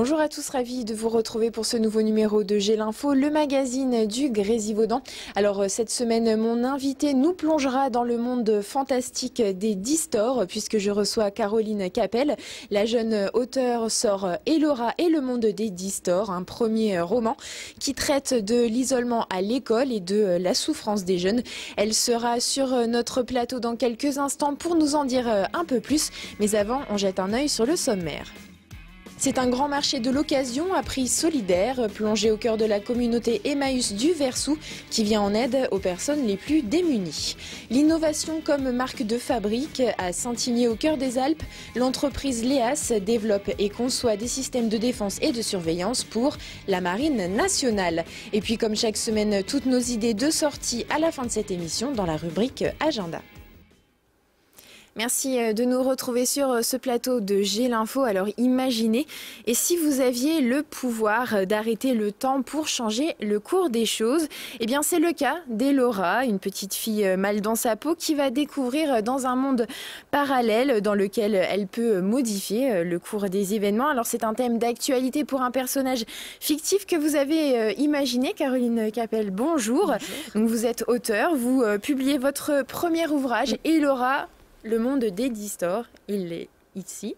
Bonjour à tous, ravi de vous retrouver pour ce nouveau numéro de J'ai l'info, le magazine du Grésivaudan. Alors cette semaine, mon invité nous plongera dans le monde fantastique des distors puisque je reçois Caroline Capel. La jeune auteure sort Elora et le monde des distors, un premier roman qui traite de l'isolement à l'école et de la souffrance des jeunes. Elle sera sur notre plateau dans quelques instants pour nous en dire un peu plus. Mais avant, on jette un œil sur le sommaire. C'est un grand marché de l'occasion à prix solidaire, plongé au cœur de la communauté Emmaüs du Versou, qui vient en aide aux personnes les plus démunies. L'innovation comme marque de fabrique à Saint-Imier au cœur des Alpes, l'entreprise Léas développe et conçoit des systèmes de défense et de surveillance pour la Marine nationale. Et puis comme chaque semaine, toutes nos idées de sortie à la fin de cette émission dans la rubrique Agenda. Merci de nous retrouver sur ce plateau de J'ai l'info. Alors imaginez, et si vous aviez le pouvoir d'arrêter le temps pour changer le cours des choses, eh bien c'est le cas d'Elora, une petite fille mal dans sa peau qui va découvrir dans un monde parallèle dans lequel elle peut modifier le cours des événements. Alors c'est un thème d'actualité pour un personnage fictif que vous avez imaginé. Caroline Capel, bonjour. Donc vous êtes auteure, vous publiez votre premier ouvrage, Elora, le monde des distors, il est ici.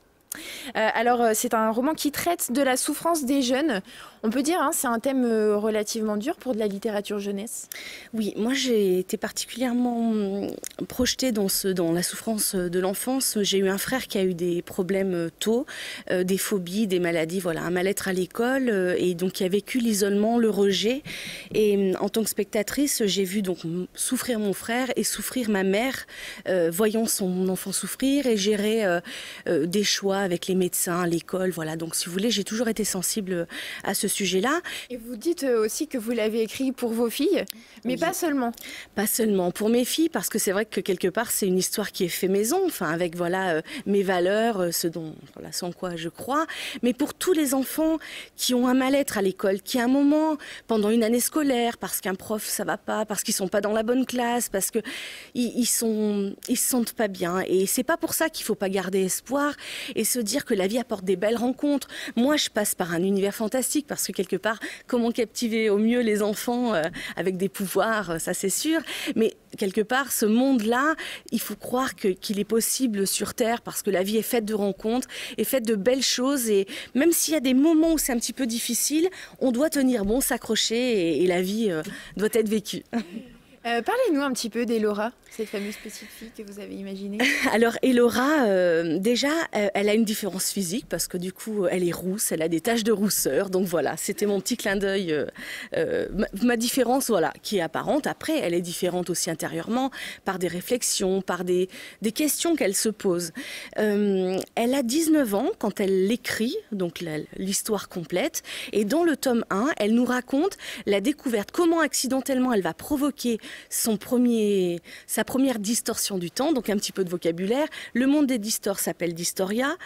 Alors, c'est un roman qui traite de la souffrance des jeunes. On peut dire, c'est un thème relativement dur pour de la littérature jeunesse. Oui, moi j'ai été particulièrement projetée dans la souffrance de l'enfance. J'ai eu un frère qui a eu des problèmes tôt, des phobies, des maladies, voilà, un mal-être à l'école, et donc qui a vécu l'isolement, le rejet. Et en tant que spectatrice, j'ai vu donc souffrir mon frère et souffrir ma mère, voyant son enfant souffrir et gérer des choix avec les médecins, à l'école, voilà. Donc si vous voulez, j'ai toujours été sensible à ce sujet-là. Et vous dites aussi que vous l'avez écrit pour vos filles, mais oui, pas seulement. Pas seulement pour mes filles, parce que c'est vrai que quelque part c'est une histoire qui est fait maison, enfin avec voilà mes valeurs, ce dont voilà, sans quoi je crois, mais pour tous les enfants qui ont un mal-être à l'école, qui à un moment pendant une année scolaire, parce qu'un prof ça va pas, parce qu'ils sont pas dans la bonne classe, parce que ils se sentent pas bien, et c'est pas pour ça qu'il faut pas garder espoir et se dire que la vie apporte des belles rencontres. Moi je passe par un univers fantastique parce que quelque part, comment captiver au mieux les enfants avec des pouvoirs, ça c'est sûr. Mais quelque part, ce monde-là, il faut croire qu'il est possible sur Terre parce que la vie est faite de rencontres, est faite de belles choses. Et même s'il y a des moments où c'est un petit peu difficile, on doit tenir bon, s'accrocher et la vie doit être vécue. Parlez-nous un petit peu d'Elora, cette fameuse petite fille que vous avez imaginée. Alors Elora, déjà, elle a une différence physique parce que du coup, elle est rousse, elle a des taches de rousseur. Donc voilà, c'était mon petit clin d'œil, ma différence, voilà, qui est apparente. Après, elle est différente aussi intérieurement par des réflexions, par des questions qu'elle se pose. Elle a 19 ans quand elle l'écrit, donc l'histoire complète. Et dans le tome 1, elle nous raconte la découverte, comment accidentellement elle va provoquer sa première distorsion du temps, donc un petit peu de vocabulaire. Le monde des distors s'appelle Distoria.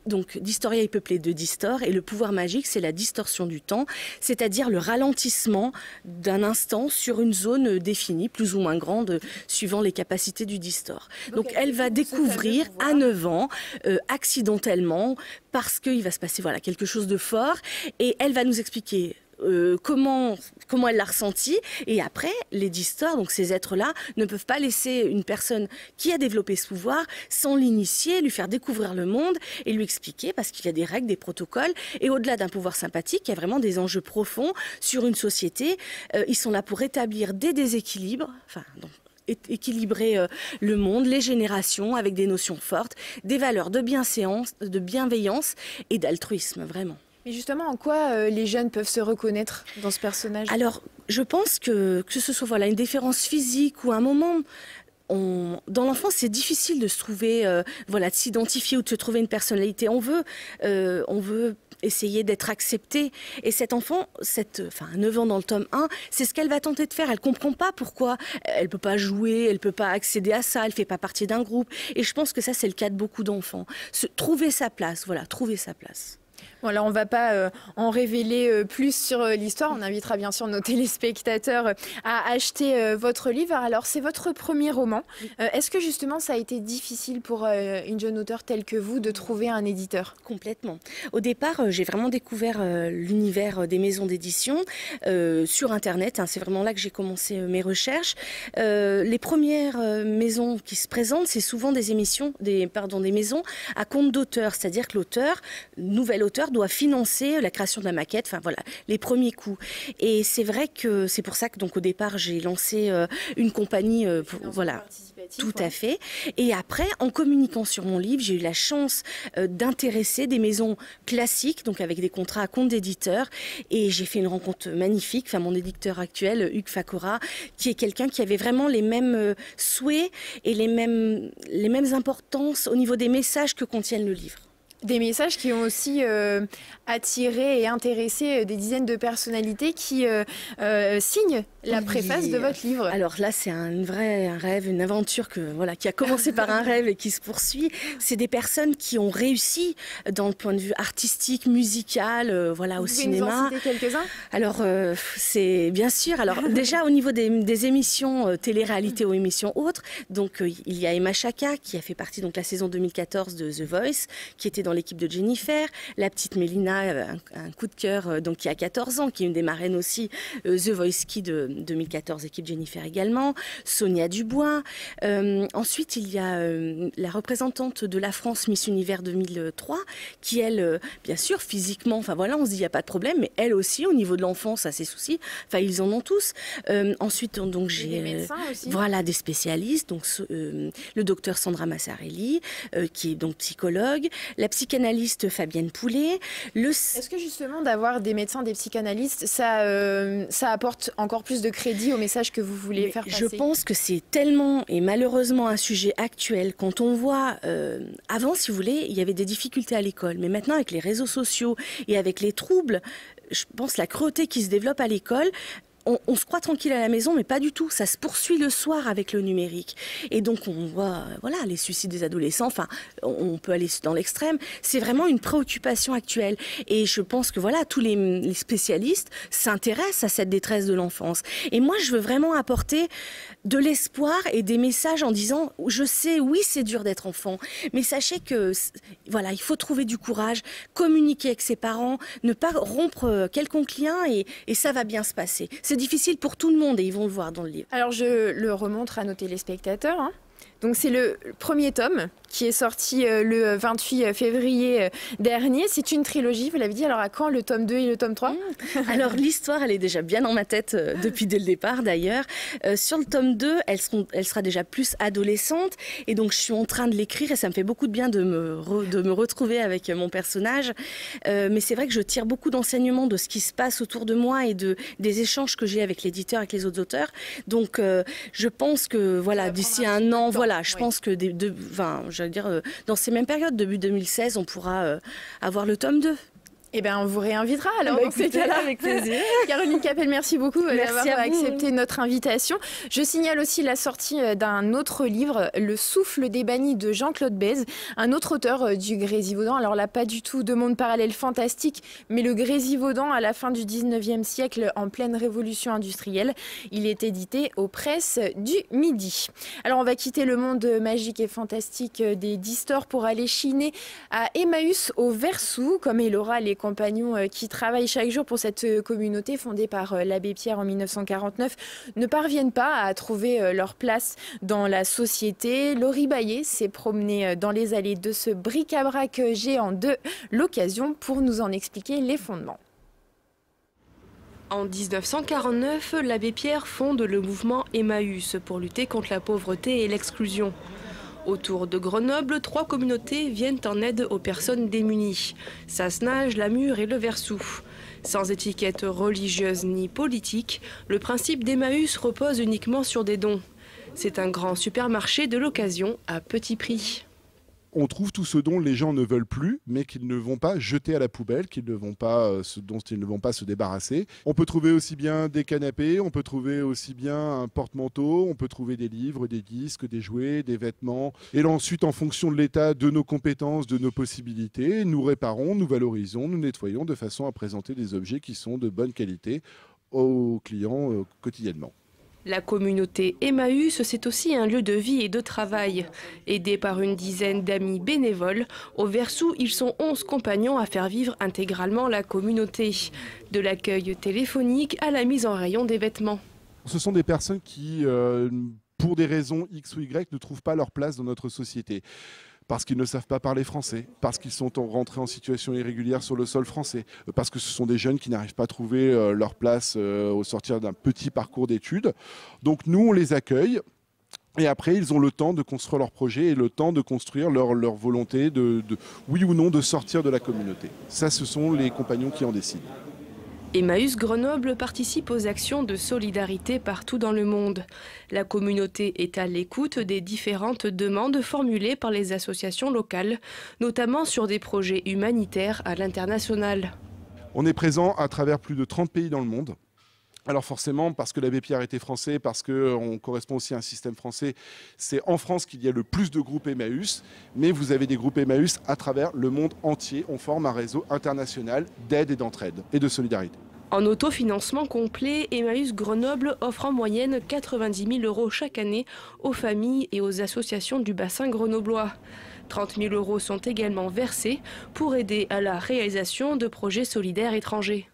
Donc Distoria est peuplé de distors et le pouvoir magique, c'est la distorsion du temps, c'est-à-dire le ralentissement d'un instant sur une zone définie, plus ou moins grande, suivant les capacités du distor. Donc elle va découvrir à 9 ans, accidentellement, parce qu'il va se passer voilà, quelque chose de fort, et elle va nous expliquer comment elle l'a ressenti, et après les distors, donc ces êtres-là, ne peuvent pas laisser une personne qui a développé ce pouvoir sans l'initier, lui faire découvrir le monde et lui expliquer, parce qu'il y a des règles, des protocoles, et au-delà d'un pouvoir sympathique, il y a vraiment des enjeux profonds sur une société. Ils sont là pour établir des déséquilibres, équilibrer le monde, les générations avec des notions fortes, des valeurs de bienveillance et d'altruisme, vraiment. Mais justement, en quoi les jeunes peuvent se reconnaître dans ce personnage? Alors, je pense que ce soit voilà, une différence physique ou un moment... Dans l'enfance, c'est difficile de se trouver, voilà, de s'identifier ou de se trouver une personnalité. On veut essayer d'être accepté. Et cet enfant, 9 ans dans le tome 1, c'est ce qu'elle va tenter de faire. Elle ne comprend pas pourquoi elle ne peut pas jouer, elle ne peut pas accéder à ça, elle ne fait pas partie d'un groupe. Et je pense que ça, c'est le cas de beaucoup d'enfants. Trouver sa place, voilà, trouver sa place. Bon, alors on ne va pas en révéler plus sur l'histoire. On invitera bien sûr nos téléspectateurs à acheter votre livre. Alors c'est votre premier roman. Est-ce que justement ça a été difficile pour une jeune auteure telle que vous de trouver un éditeur? Complètement. Au départ, j'ai vraiment découvert l'univers des maisons d'édition sur Internet. Hein, c'est vraiment là que j'ai commencé mes recherches. Les premières maisons qui se présentent, c'est souvent des maisons à compte d'auteur. C'est-à-dire que l'auteur, nouvel auteur, doit financer la création de la maquette, enfin voilà, les premiers coûts. Et c'est vrai que c'est pour ça que donc au départ j'ai lancé une compagnie, voilà, tout à fait. Et après, en communiquant sur mon livre, j'ai eu la chance d'intéresser des maisons classiques, donc avec des contrats à compte d'éditeur. Et j'ai fait une rencontre magnifique. Enfin, mon éditeur actuel, Hugues Facora, qui est quelqu'un qui avait vraiment les mêmes souhaits et les mêmes importances au niveau des messages que contiennent le livre. Des messages qui ont aussi attiré et intéressé des dizaines de personnalités qui signent la préface de votre livre. Alors là, c'est un rêve, une aventure qui a commencé par un rêve et qui se poursuit. C'est des personnes qui ont réussi dans le point de vue artistique, musical, au cinéma. Vous pouvez nous en citer quelques-uns? Alors, c'est bien sûr. Alors déjà, au niveau des émissions télé-réalité ou émissions autres, donc il y a Emma Chaka qui a fait partie donc la saison 2014 de The Voice, qui était dans l'équipe de Jennifer, la petite Mélina, un coup de cœur, donc qui a 14 ans, qui est une des marraines aussi, The Voice Kids de 2014, équipe Jennifer également, Sonia Dubois. Ensuite, il y a la représentante de la France Miss Univers 2003, qui elle, bien sûr, physiquement, enfin voilà, on se dit il n'y a pas de problème, mais elle aussi, au niveau de l'enfance, a ses soucis. Enfin, ils en ont tous. Ensuite, donc j'ai des médecins aussi. Voilà, des spécialistes, donc le docteur Sandra Massarelli, qui est donc psychologue, la psychanalyste Fabienne Poulet. Est-ce que justement d'avoir des médecins, des psychanalystes, ça apporte encore plus de crédit au message que vous voulez faire passer? Je pense que c'est tellement et malheureusement un sujet actuel. Quand on voit, avant si vous voulez, il y avait des difficultés à l'école, mais maintenant avec les réseaux sociaux et avec les troubles, je pense la cruauté qui se développe à l'école, on se croit tranquille à la maison, mais pas du tout. Ça se poursuit le soir avec le numérique. Et donc, on voit les suicides des adolescents. Enfin, on peut aller dans l'extrême. C'est vraiment une préoccupation actuelle. Et je pense que tous les spécialistes s'intéressent à cette détresse de l'enfance. Et moi, je veux vraiment apporter de l'espoir et des messages en disant, je sais, oui, c'est dur d'être enfant, mais sachez que, il faut trouver du courage, communiquer avec ses parents, ne pas rompre quelconque lien et ça va bien se passer. C'est difficile pour tout le monde et ils vont le voir dans le livre. Alors je le remontre à nos téléspectateurs. Donc c'est le premier tome qui est sorti le 28 février dernier. C'est une trilogie, vous l'avez dit. Alors à quand le tome 2 et le tome 3? Alors l'histoire, elle est déjà bien dans ma tête depuis dès le départ d'ailleurs. Sur le tome 2, elle sera déjà plus adolescente. Et donc je suis en train de l'écrire et ça me fait beaucoup de bien de me retrouver avec mon personnage. Mais c'est vrai que je tire beaucoup d'enseignements de ce qui se passe autour de moi et des échanges que j'ai avec l'éditeur, avec les autres auteurs. Donc je pense que d'ici un an, je pense que dans ces mêmes périodes, début 2016, on pourra avoir le tome 2. Eh bien, on vous réinvitera alors dans ces cas-là. Avec plaisir. Caroline Capel, merci beaucoup d'avoir accepté notre invitation. Je signale aussi la sortie d'un autre livre, Le souffle des bannis de Jean-Claude Bèze, un autre auteur du Grésivaudan. Alors là, pas du tout de monde parallèle fantastique, mais le Grésivaudan à la fin du 19e siècle, en pleine révolution industrielle. Il est édité aux presses du Midi. Alors, on va quitter le monde magique et fantastique des distors pour aller chiner à Emmaüs au Versou, comme Elora les compagnons qui travaillent chaque jour pour cette communauté fondée par l'abbé Pierre en 1949 ne parviennent pas à trouver leur place dans la société. Laurie Baillet s'est promenée dans les allées de ce bric-à-brac géant de l'Occasion pour nous en expliquer les fondements. En 1949, l'abbé Pierre fonde le mouvement Emmaüs pour lutter contre la pauvreté et l'exclusion. Autour de Grenoble, 3 communautés viennent en aide aux personnes démunies. Sassenage, Lamure et le Versou. Sans étiquette religieuse ni politique, le principe d'Emmaüs repose uniquement sur des dons. C'est un grand supermarché de l'Occasion à petit prix. on trouve tout ce dont les gens ne veulent plus, mais qu'ils ne vont pas jeter à la poubelle, dont ils ne vont pas se débarrasser. On peut trouver aussi bien des canapés, on peut trouver aussi bien un porte-manteau, on peut trouver des livres, des disques, des jouets, des vêtements. Et là, ensuite, en fonction de l'état, de nos compétences, de nos possibilités, nous réparons, nous valorisons, nous nettoyons de façon à présenter des objets qui sont de bonne qualité aux clients quotidiennement. La communauté Emmaüs, c'est aussi un lieu de vie et de travail. Aidés par une dizaine d'amis bénévoles, au Versou, ils sont 11 compagnons à faire vivre intégralement la communauté. De l'accueil téléphonique à la mise en rayon des vêtements. Ce sont des personnes qui, pour des raisons X ou Y, ne trouvent pas leur place dans notre société. Parce qu'ils ne savent pas parler français, parce qu'ils sont rentrés en situation irrégulière sur le sol français, parce que ce sont des jeunes qui n'arrivent pas à trouver leur place au sortir d'un petit parcours d'études. Donc nous, on les accueille. Et après, ils ont le temps de construire leur projet et le temps de construire leur volonté oui ou non, de sortir de la communauté. Ça, ce sont les compagnons qui en décident. Emmaüs Grenoble participe aux actions de solidarité partout dans le monde. La communauté est à l'écoute des différentes demandes formulées par les associations locales, notamment sur des projets humanitaires à l'international. On est présent à travers plus de 30 pays dans le monde. Alors forcément, parce que l'abbé Pierre était français, parce qu'on correspond aussi à un système français, c'est en France qu'il y a le plus de groupes Emmaüs, mais vous avez des groupes Emmaüs à travers le monde entier. On forme un réseau international d'aide et d'entraide et de solidarité. En autofinancement complet, Emmaüs Grenoble offre en moyenne 90 000 € chaque année aux familles et aux associations du bassin grenoblois. 30 000 € sont également versés pour aider à la réalisation de projets solidaires étrangers.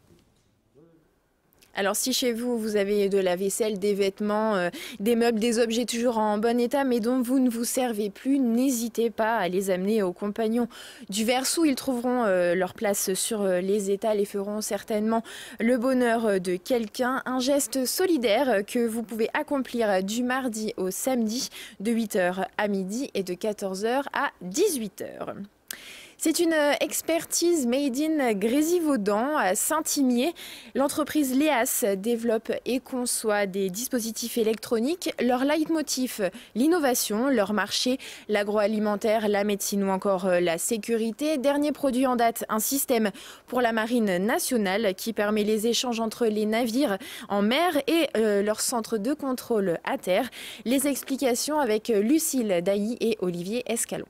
Alors si chez vous, vous avez de la vaisselle, des vêtements, des meubles, des objets toujours en bon état, mais dont vous ne vous servez plus, n'hésitez pas à les amener aux compagnons du Versou. Ils trouveront leur place sur les étals et feront certainement le bonheur de quelqu'un. Un geste solidaire que vous pouvez accomplir du mardi au samedi de 8h à midi et de 14h à 18h. C'est une expertise made in Grésivaudan à Saint-Imier. L'entreprise Léas développe et conçoit des dispositifs électroniques. Leur leitmotiv, l'innovation, leur marché, l'agroalimentaire, la médecine ou encore la sécurité. Dernier produit en date, un système pour la marine nationale qui permet les échanges entre les navires en mer et leur centre de contrôle à terre. Les explications avec Lucille Dailly et Olivier Escalon.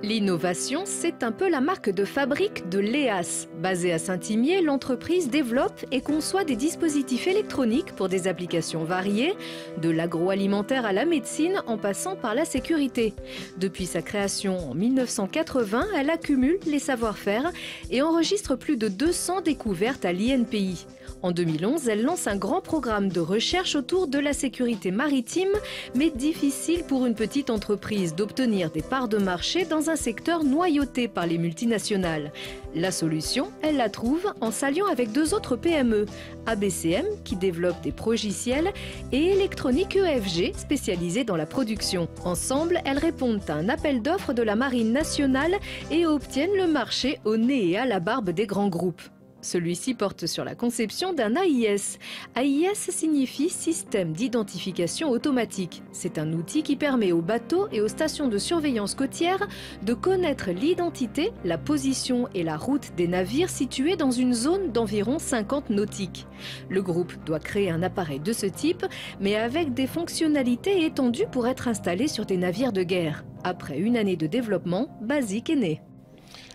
L'innovation, c'est un peu la marque de fabrique de Léas. Basée à Saint-Imier, l'entreprise développe et conçoit des dispositifs électroniques pour des applications variées, de l'agroalimentaire à la médecine en passant par la sécurité. Depuis sa création en 1980, elle accumule les savoir-faire et enregistre plus de 200 découvertes à l'INPI. En 2011, elle lance un grand programme de recherche autour de la sécurité maritime, mais difficile pour une petite entreprise d'obtenir des parts de marché dans un secteur noyauté par les multinationales. La solution, elle la trouve en s'alliant avec deux autres PME, ABCM qui développe des progiciels et Électronique EFG spécialisée dans la production. Ensemble, elles répondent à un appel d'offres de la Marine nationale et obtiennent le marché au nez et à la barbe des grands groupes. Celui-ci porte sur la conception d'un AIS. AIS signifie système d'identification automatique. C'est un outil qui permet aux bateaux et aux stations de surveillance côtière de connaître l'identité, la position et la route des navires situés dans une zone d'environ 50 nautiques. Le groupe doit créer un appareil de ce type, mais avec des fonctionnalités étendues pour être installé sur des navires de guerre. Après une année de développement, Basic est né.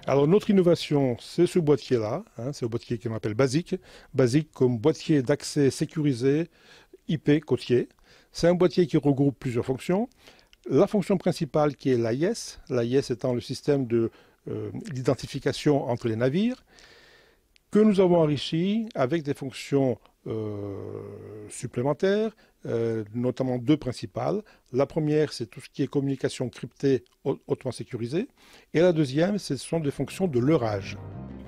Alors notre innovation, c'est ce boîtier-là, c'est le boîtier qu'on appelle Basic. Basic comme boîtier d'accès sécurisé IP côtier. C'est un boîtier qui regroupe plusieurs fonctions. La fonction principale qui est l'AIS, l'AIS étant le système d'identification entre les navires, que nous avons enrichi avec des fonctions supplémentaires, notamment deux principales. La première, c'est tout ce qui est communication cryptée hautement sécurisée. Et la deuxième, ce sont des fonctions de leurrage.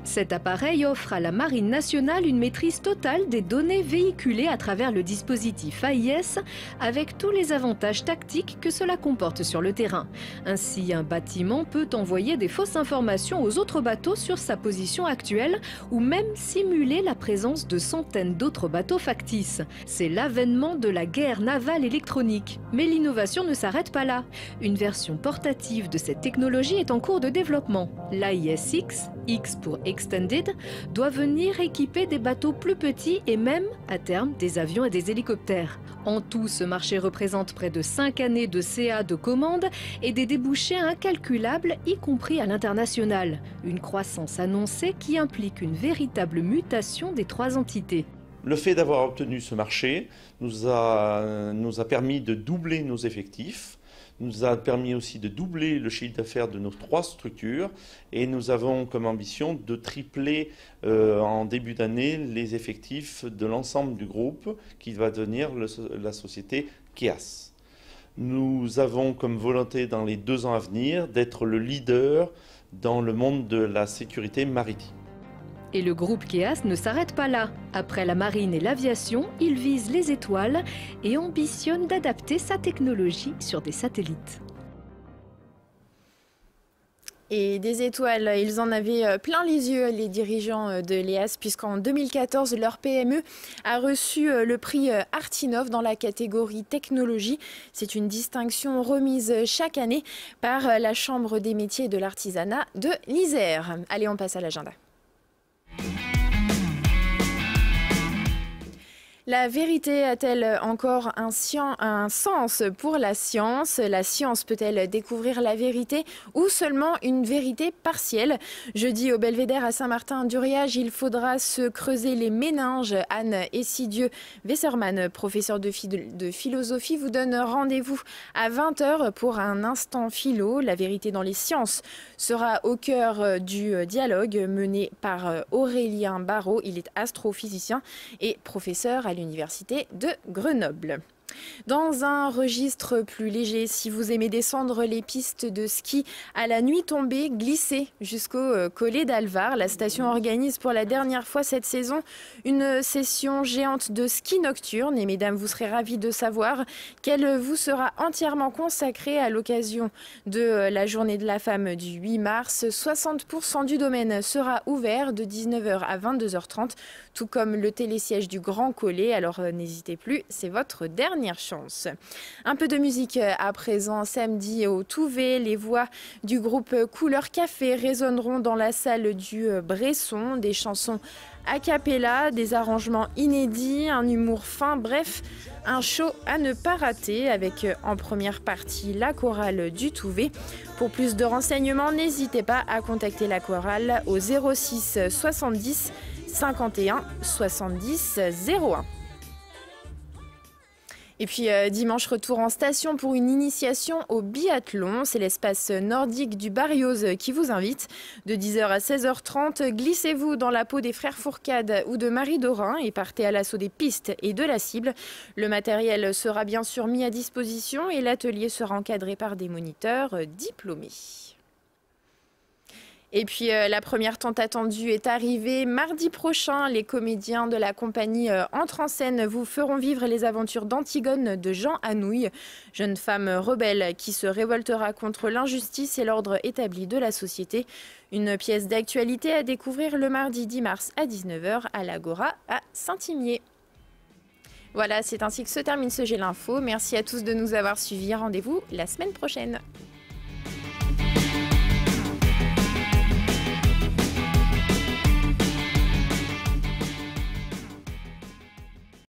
Cet appareil offre à la Marine nationale une maîtrise totale des données véhiculées à travers le dispositif AIS, avec tous les avantages tactiques que cela comporte sur le terrain. Ainsi, un bâtiment peut envoyer des fausses informations aux autres bateaux sur sa position actuelle ou même simuler la présence de centaines d'autres bateaux factices. C'est l'avènement de la guerre navale électronique. Mais l'innovation ne s'arrête pas là. Une version portative de cette technologie est en cours de développement. L'AIS-X, X pour Extended, doit venir équiper des bateaux plus petits et même, à terme, des avions et des hélicoptères. En tout, ce marché représente près de 5 années de CA de commandes et des débouchés incalculables, y compris à l'international. Une croissance annoncée qui implique une véritable mutation des 3 entités. Le fait d'avoir obtenu ce marché nous a permis de doubler nos effectifs, nous a permis aussi de doubler le chiffre d'affaires de nos 3 structures et nous avons comme ambition de tripler en début d'année les effectifs de l'ensemble du groupe qui va devenir la société KEAS. Nous avons comme volonté dans les 2 ans à venir d'être le leader dans le monde de la sécurité maritime. Et le groupe KEAS ne s'arrête pas là. Après la marine et l'aviation, il vise les étoiles et ambitionne d'adapter sa technologie sur des satellites. Et des étoiles, ils en avaient plein les yeux, les dirigeants de l'EAS, puisqu'en 2014, leur PME a reçu le prix Artinov dans la catégorie technologie. C'est une distinction remise chaque année par la Chambre des métiers et de l'artisanat de l'Isère. Allez, on passe à l'agenda. La vérité a-t-elle encore un sens pour la science? La science peut-elle découvrir la vérité ou seulement une vérité partielle? Jeudi au Belvédère à Saint-Martin-d'Uriage, il faudra se creuser les méninges. Anne Essidieu-Wessermann, professeure de philosophie, vous donne rendez-vous à 20 h pour un instant philo. La vérité dans les sciences sera au cœur du dialogue mené par Aurélien Barraud. Il est astrophysicien et professeur à l'Université de Grenoble. Dans un registre plus léger, si vous aimez descendre les pistes de ski à la nuit tombée, glissez jusqu'au collet d'Alvar. La station organise pour la dernière fois cette saison une session géante de ski nocturne. Et mesdames, vous serez ravis de savoir qu'elle vous sera entièrement consacrée à l'occasion de la journée de la femme du 8 mars. 60% du domaine sera ouvert de 19 h à 22 h 30, tout comme le télésiège du Grand Collet. Alors n'hésitez plus, c'est votre dernière chance. Un peu de musique à présent. Samedi au Touvet, les voix du groupe Couleur Café résonneront dans la salle du Bresson. Des chansons a cappella, des arrangements inédits, un humour fin, bref, un show à ne pas rater avec en première partie la chorale du Touvet. Pour plus de renseignements, n'hésitez pas à contacter la chorale au 06 70 51 70 01. Et puis dimanche, retour en station pour une initiation au biathlon. C'est l'espace nordique du Barrios qui vous invite. De 10 h à 16 h 30, glissez-vous dans la peau des frères Fourcade ou de Marie Dorin et partez à l'assaut des pistes et de la cible. Le matériel sera bien sûr mis à disposition et l'atelier sera encadré par des moniteurs diplômés. Et puis la première tant attendue est arrivée mardi prochain. Les comédiens de la compagnie Entre en scène vous feront vivre les aventures d'Antigone de Jean Anouilh, jeune femme rebelle qui se révoltera contre l'injustice et l'ordre établi de la société. Une pièce d'actualité à découvrir le mardi 10 mars à 19 h à l'Agora à Saint-Imier. Voilà, c'est ainsi que se termine ce J'ai l'info. Merci à tous de nous avoir suivis. Rendez-vous la semaine prochaine.